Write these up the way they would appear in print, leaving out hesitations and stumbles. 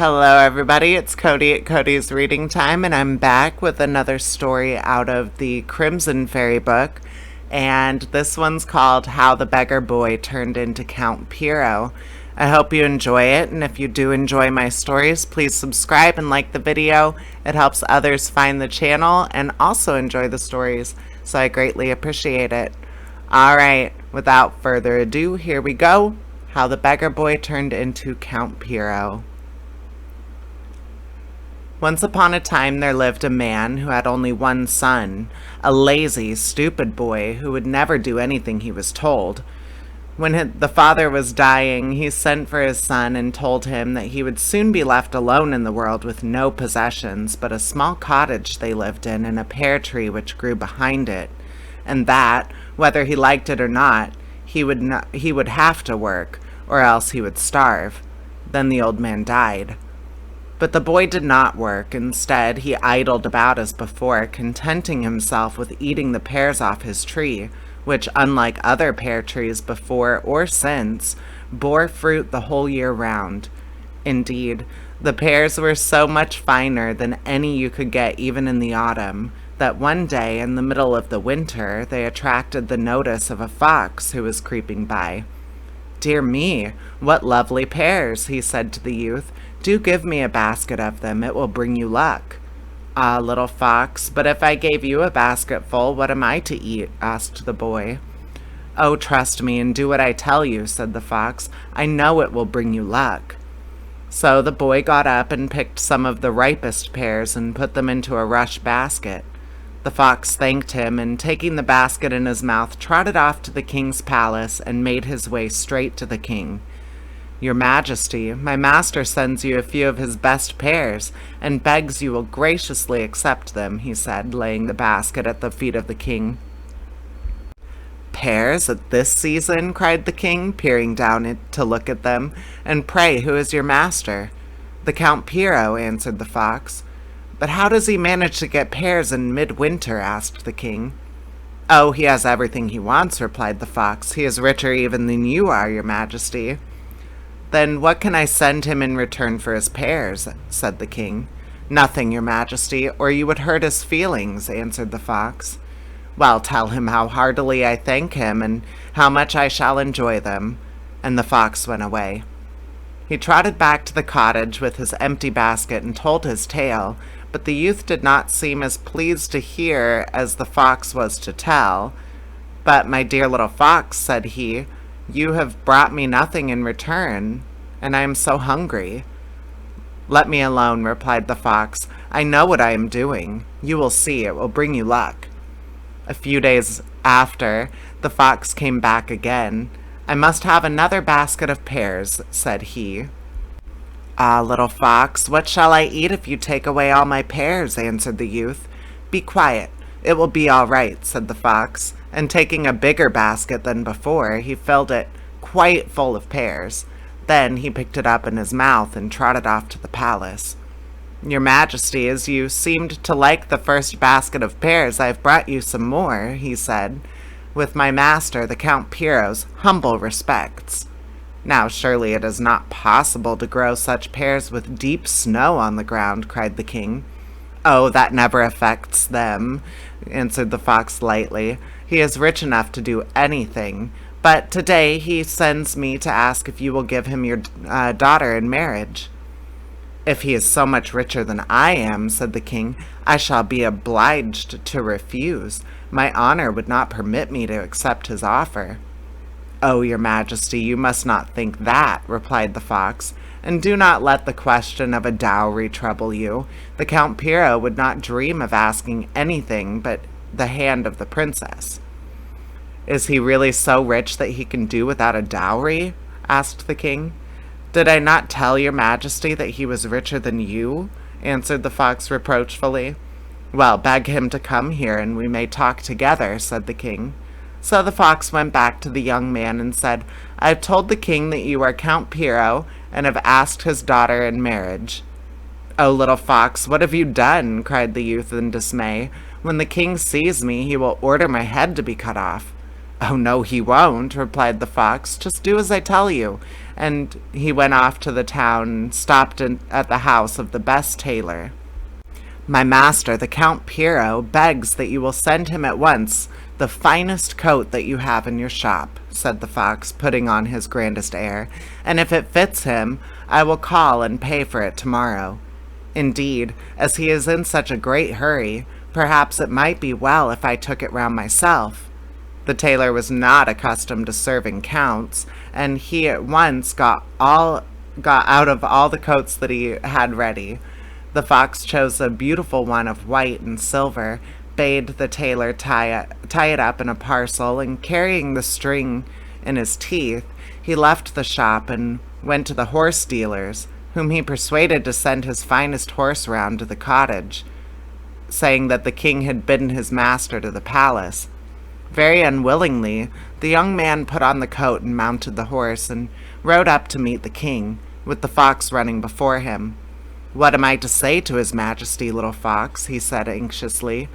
Hello, everybody. It's Cody at Cody's Reading Time, and I'm back with another story out of the Crimson Fairy book. And this one's called How the Beggar Boy Turned into Count Piro. I hope you enjoy it, and if you do enjoy my stories, please subscribe and like the video. It helps others find the channel and also enjoy the stories, so I greatly appreciate it. Alright, without further ado, here we go. How the Beggar Boy Turned into Count Piro. Once upon a time there lived a man who had only one son, a lazy, stupid boy who would never do anything he was told. When the father was dying, he sent for his son and told him that he would soon be left alone in the world with no possessions but a small cottage they lived in and a pear tree which grew behind it, and that, whether he liked it or not, he would have to work, or else he would starve. Then the old man died. But the boy did not work. Instead, he idled about as before, contenting himself with eating the pears off his tree, which, unlike other pear trees before or since, bore fruit the whole year round. Indeed, the pears were so much finer than any you could get even in the autumn, that one day in the middle of the winter they attracted the notice of a fox who was creeping by. "Dear me, what lovely pears," he said to the youth. "Do give me a basket of them, it will bring you luck." "Ah, little fox, but if I gave you a basketful, what am I to eat?" asked the boy. "Oh, trust me and do what I tell you," said the fox. "I know it will bring you luck." So the boy got up and picked some of the ripest pears and put them into a rush basket. The fox thanked him, and taking the basket in his mouth, trotted off to the king's palace and made his way straight to the king. "Your Majesty, my master sends you a few of his best pears, and begs you will graciously accept them," he said, laying the basket at the feet of the king. "Pears at this season?" cried the king, peering down to look at them. "And pray, who is your master?" "The Count Piro," answered the fox. "But how does he manage to get pears in midwinter?" asked the king. "Oh, he has everything he wants," replied the fox. "He is richer even than you are, your Majesty." "Then what can I send him in return for his pears?" said the king. "Nothing, your Majesty, or you would hurt his feelings," answered the fox. "Well, tell him how heartily I thank him, and how much I shall enjoy them." And the fox went away. He trotted back to the cottage with his empty basket and told his tale, but the youth did not seem as pleased to hear as the fox was to tell. "But, my dear little fox," said he, "you have brought me nothing in return, and I am so hungry." "Let me alone," replied the fox. "I know what I am doing. You will see, it will bring you luck." A few days after, the fox came back again. "I must have another basket of pears," said he. "Ah, little fox, what shall I eat if you take away all my pears?" answered the youth. "Be quiet, it will be all right," said the fox, and taking a bigger basket than before, he filled it quite full of pears. Then he picked it up in his mouth and trotted off to the palace. "Your Majesty, as you seemed to like the first basket of pears, I have brought you some more," he said, "with my master, the Count Piro's humble respects." "Now surely it is not possible to grow such pears with deep snow on the ground," cried the king. "Oh, that never affects them," answered the fox lightly. "He is rich enough to do anything. But today he sends me to ask if you will give him your daughter in marriage." "If he is so much richer than I am," said the king, "I shall be obliged to refuse. My honor would not permit me to accept his offer." "Oh, your Majesty, you must not think that," replied the fox, "and do not let the question of a dowry trouble you. The Count Piro would not dream of asking anything but the hand of the princess." "Is he really so rich that he can do without a dowry?" asked the king. "Did I not tell your Majesty that he was richer than you?" answered the fox reproachfully. "Well, beg him to come here, and we may talk together," said the king. So the fox went back to the young man and said, "I have told the king that you are Count Piro, and have asked his daughter in marriage." "Oh, little fox, what have you done?" cried the youth in dismay. "When the king sees me, he will order my head to be cut off." "Oh, no, he won't," replied the fox. "Just do as I tell you." And he went off to the town and stopped at the house of the best tailor. "My master, the Count Piro, begs that you will send him at once the finest coat that you have in your shop," said the fox, putting on his grandest air, "and if it fits him, I will call and pay for it tomorrow. Indeed, as he is in such a great hurry, perhaps it might be well if I took it round myself." The tailor was not accustomed to serving counts, and he at once got out of all the coats that he had ready. The fox chose a beautiful one of white and silver, bade the tailor tie it up in a parcel, and carrying the string in his teeth, he left the shop and went to the horse dealer's, whom he persuaded to send his finest horse round to the cottage, saying that the king had bidden his master to the palace. Very unwillingly, the young man put on the coat and mounted the horse, and rode up to meet the king, with the fox running before him. "What am I to say to his majesty, little fox?" he said anxiously.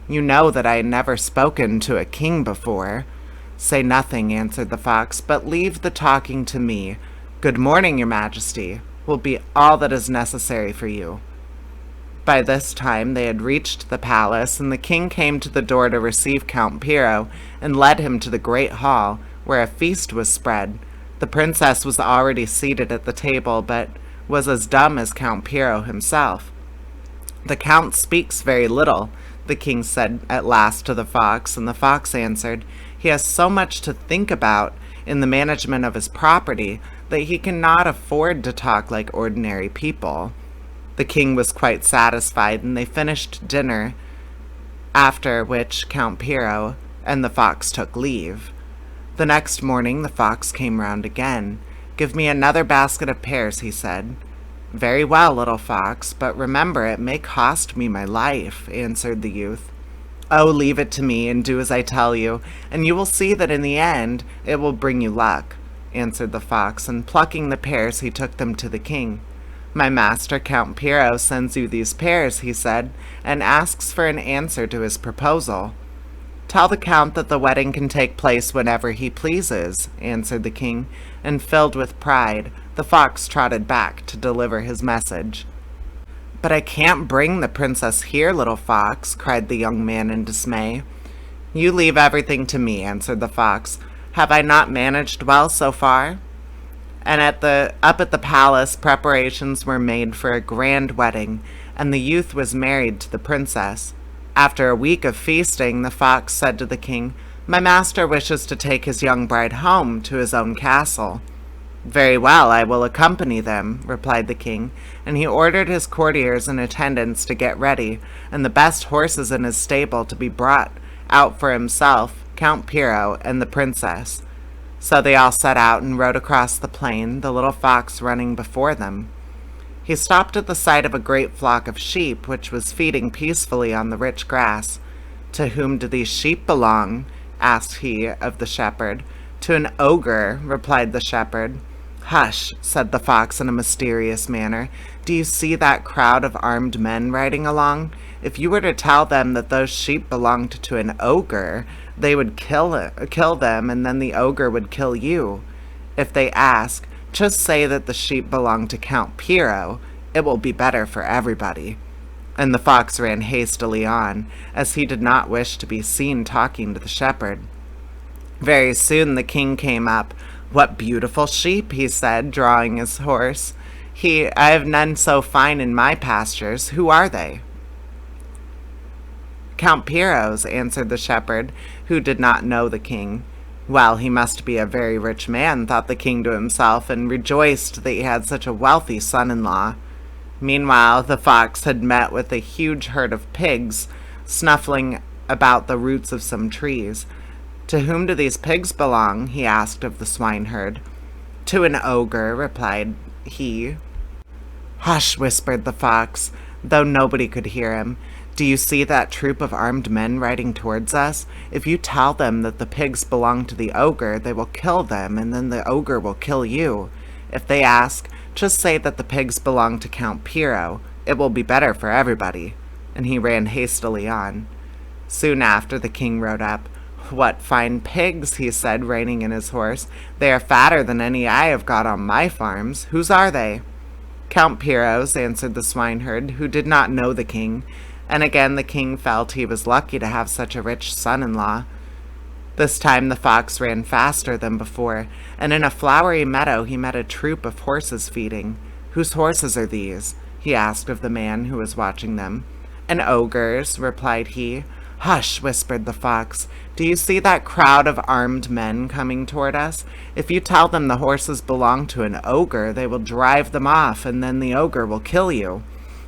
"You know that I had never spoken to a king before." "Say nothing," answered the fox, "but leave the talking to me. 'Good morning, your majesty,' will be all that is necessary for you." By this time they had reached the palace, and the king came to the door to receive Count Piro, and led him to the great hall, where a feast was spread. The princess was already seated at the table, but was as dumb as Count Piro himself. "The count speaks very little," the king said at last to the fox, and the fox answered, "He has so much to think about in the management of his property that he cannot afford to talk like ordinary people." The king was quite satisfied, and they finished dinner, after which Count Piro and the fox took leave. The next morning the fox came round again. "Give me another basket of pears," he said. "Very well, little fox, but remember it may cost me my life," answered the youth. "Oh, leave it to me, and do as I tell you, and you will see that in the end it will bring you luck," answered the fox, and plucking the pears he took them to the king. "My master, Count Piro, sends you these pears," he said, "and asks for an answer to his proposal." "Tell the count that the wedding can take place whenever he pleases," answered the king, and filled with pride, the fox trotted back to deliver his message. "But I can't bring the princess here, little fox," cried the young man in dismay. "You leave everything to me," answered the fox. "Have I not managed well so far?" And up at the palace, preparations were made for a grand wedding, and the youth was married to the princess. After a week of feasting, the fox said to the king, "My master wishes to take his young bride home to his own castle." "Very well, I will accompany them," replied the king, and he ordered his courtiers and attendants to get ready, and the best horses in his stable to be brought out for himself, Count Piro, and the princess. So they all set out and rode across the plain, the little fox running before them. He stopped at the sight of a great flock of sheep, which was feeding peacefully on the rich grass. "To whom do these sheep belong?" asked he of the shepherd. "To an ogre," replied the shepherd. "Hush," said the fox in a mysterious manner. "Do you see that crowd of armed men riding along? If you were to tell them that those sheep belonged to an ogre, they would kill them, and then the ogre would kill you. If they ask, just say that the sheep belong to Count Piro. It will be better for everybody." And the fox ran hastily on, as he did not wish to be seen talking to the shepherd. Very soon the king came up. "What beautiful sheep," he said, drawing his horse. I have none so fine in my pastures. Who are they?" "Count Piro's," answered the shepherd, who did not know the king. Well, he must be a very rich man, thought the king to himself, and rejoiced that he had such a wealthy son-in-law. Meanwhile, the fox had met with a huge herd of pigs, snuffling about the roots of some trees. "To whom do these pigs belong?" he asked of the swineherd. "To an ogre," replied he. "Hush," whispered the fox, though nobody could hear him. "Do you see that troop of armed men riding towards us? If you tell them that the pigs belong to the ogre, they will kill them, and then the ogre will kill you. If they ask, just say that the pigs belong to Count Piro. It will be better for everybody." And he ran hastily on. Soon after, the king rode up. "What fine pigs," he said, reining in his horse. "They are fatter than any I have got on my farms. Whose are they?" "Count Piro's," answered the swineherd, who did not know the king, and again the king felt he was lucky to have such a rich son-in-law. This time the fox ran faster than before, and in a flowery meadow he met a troop of horses feeding. "Whose horses are these?" he asked of the man who was watching them. "An ogre's," replied he. "Hush," whispered the fox. "Do you see that crowd of armed men coming toward us? If you tell them the horses belong to an ogre, they will drive them off, and then the ogre will kill you.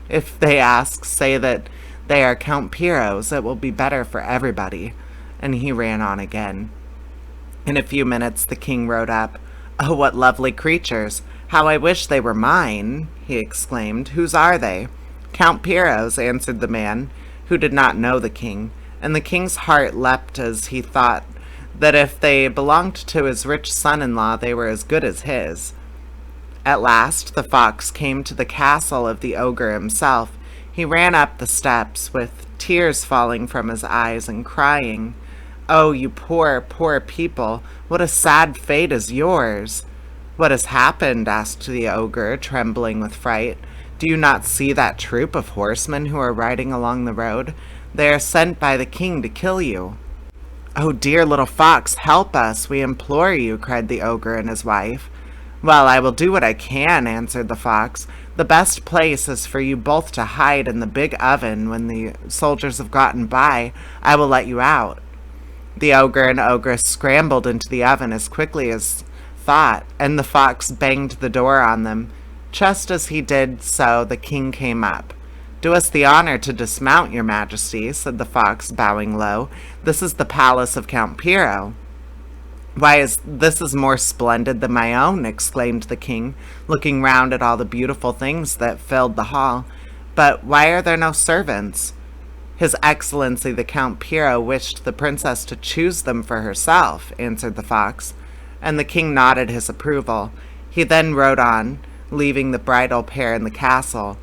If they ask, say that they are Count Piro's. It will be better for everybody." And he ran on again. In a few minutes the king rode up. "Oh, what lovely creatures! How I wish they were mine!" he exclaimed. "Whose are they?" "Count Piro's," answered the man, who did not know the king, and the king's heart leapt as he thought that if they belonged to his rich son-in-law they were as good as his. At last the fox came to the castle of the ogre himself. He ran up the steps, with tears falling from his eyes, and crying, "Oh, you poor, poor people, what a sad fate is yours!" "What has happened?" asked the ogre, trembling with fright. "Do you not see that troop of horsemen who are riding along the road? They are sent by the king to kill you." "Oh, dear little fox, help us, we implore you," cried the ogre and his wife. "Well, I will do what I can," answered the fox. "The best place is for you both to hide in the big oven. When the soldiers have gotten by, I will let you out." The ogre and ogress scrambled into the oven as quickly as thought, and the fox banged the door on them. Just as he did so, the king came up. "Do us the honor to dismount, your majesty," said the fox, bowing low. "This is the palace of Count Piro." "Why, this is more splendid than my own," exclaimed the king, looking round at all the beautiful things that filled the hall. "But why are there no servants?" "His Excellency the Count Piro wished the princess to choose them for herself," answered the fox, and the king nodded his approval. He then rode on, leaving the bridal pair in the castle.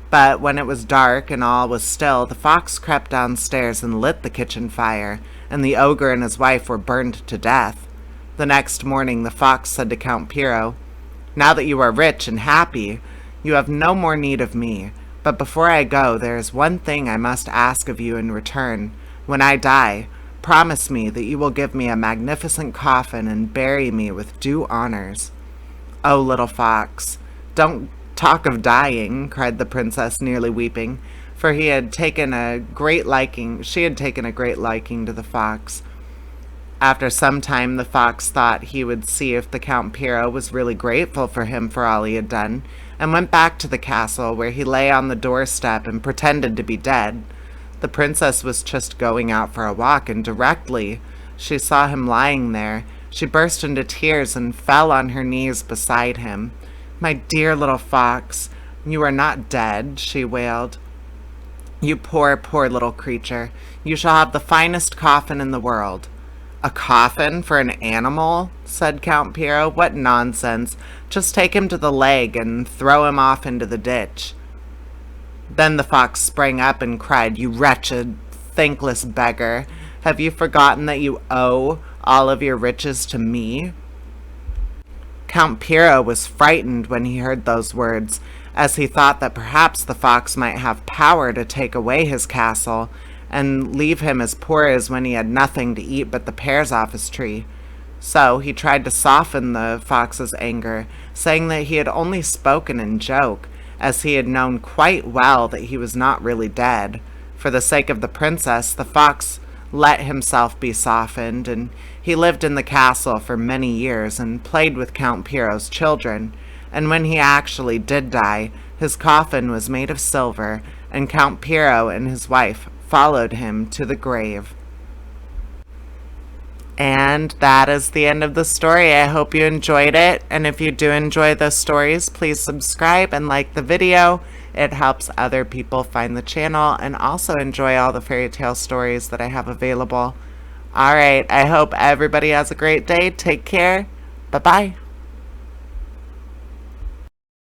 But when it was dark and all was still, the fox crept downstairs and lit the kitchen fire, and the ogre and his wife were burned to death. The next morning the fox said to Count Piro, "Now that you are rich and happy, you have no more need of me. But before I go, there is one thing I must ask of you in return. When I die, promise me that you will give me a magnificent coffin and bury me with due honors." "Oh, little fox, don't talk of dying," cried the princess, nearly weeping, for she had taken a great liking to the fox. After some time the fox thought he would see if the Count Piro was really grateful for him for all he had done, and went back to the castle, where he lay on the doorstep and pretended to be dead. The princess was just going out for a walk, and directly she saw him lying there, she burst into tears and fell on her knees beside him. "My dear little fox, you are not dead," she wailed. "You poor, poor little creature. You shall have the finest coffin in the world." "A coffin for an animal?" said Count Piro. "What nonsense. Just take him to the leg and throw him off into the ditch." Then the fox sprang up and cried, "You wretched, thankless beggar, have you forgotten that you owe all of your riches to me?" Count Piro was frightened when he heard those words, as he thought that perhaps the fox might have power to take away his castle and leave him as poor as when he had nothing to eat but the pears off his tree. So he tried to soften the fox's anger, saying that he had only spoken in joke, as he had known quite well that he was not really dead. For the sake of the princess, the fox let himself be softened, and he lived in the castle for many years and played with Count Piro's children. And when he actually did die, his coffin was made of silver, and Count Piro and his wife followed him to the grave. And that is the end of the story. I hope you enjoyed it, and if you do enjoy those stories, please subscribe and like the video. It helps other people find the channel and also enjoy all the fairy tale stories that I have available. Alright, I hope everybody has a great day. Take care. Bye-bye.